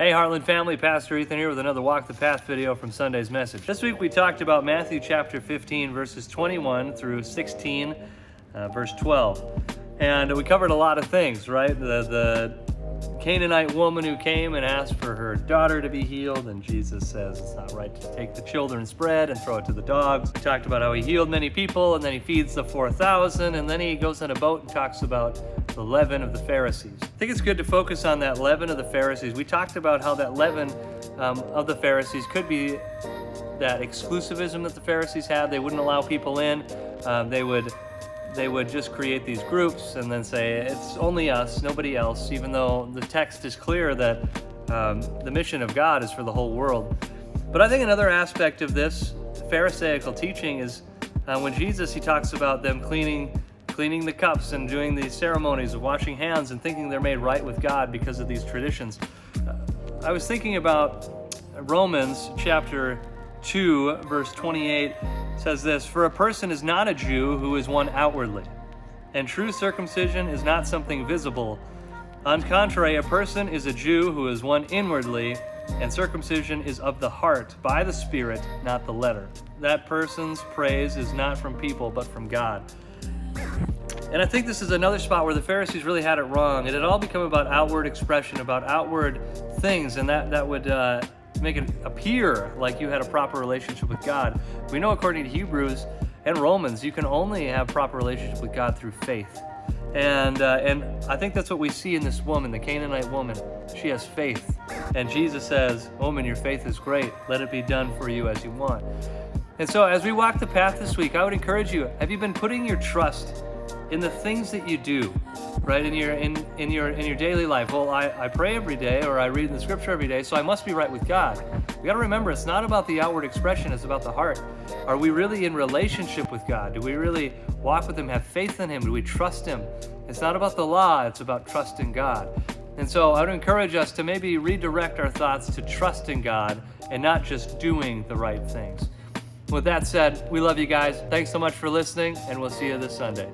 Hey Heartland family, Pastor Ethan here with another Walk the Path video from Sunday's message. This week we talked about Matthew chapter 15 verses 21 through 16 verse 12. And we covered a lot of things, right? The Canaanite woman who came and asked for her daughter to be healed, and Jesus says it's not right to take the children's bread and throw it to the dogs. We talked about how he healed many people, and then he feeds the 4,000, and then he goes on a boat and talks about the leaven of the Pharisees. I think it's good to focus on that leaven of the Pharisees. We talked about how that leaven of the Pharisees could be that exclusivism that the Pharisees had. They wouldn't allow people in. They would just create these groups and then say, it's only us, nobody else, even though the text is clear that the mission of God is for the whole world. But I think another aspect of this Pharisaical teaching is when Jesus, he talks about them cleaning the cups and doing these ceremonies of washing hands and thinking they're made right with God because of these traditions. I was thinking about Romans chapter 2, verse 28 says this, "For a person is not a Jew who is one outwardly, and true circumcision is not something visible. On the contrary, a person is a Jew who is one inwardly, and circumcision is of the heart, by the Spirit, not the letter. That person's praise is not from people, but from God." And I think this is another spot where the Pharisees really had it wrong. It had all become about outward expression, about outward things, and that would make it appear like you had a proper relationship with God. We know according to Hebrews and Romans, you can only have proper relationship with God through faith. And I think that's what we see in this woman, the Canaanite woman. She has faith. And Jesus says, "Woman, your faith is great. Let it be done for you as you want." And so as we walk the path this week, I would encourage you, have you been putting your trust in the things that you do, right, in your daily life? Well, I pray every day, or I read the scripture every day, so I must be right with God. We got to remember, it's not about the outward expression, it's about the heart. Are we really in relationship with God? Do we really walk with him, have faith in him? Do we trust him? It's not about the law, it's about trusting God. And so I would encourage us to maybe redirect our thoughts to trusting God and not just doing the right things. With that said, we love you guys. Thanks so much for listening, and we'll see you this Sunday.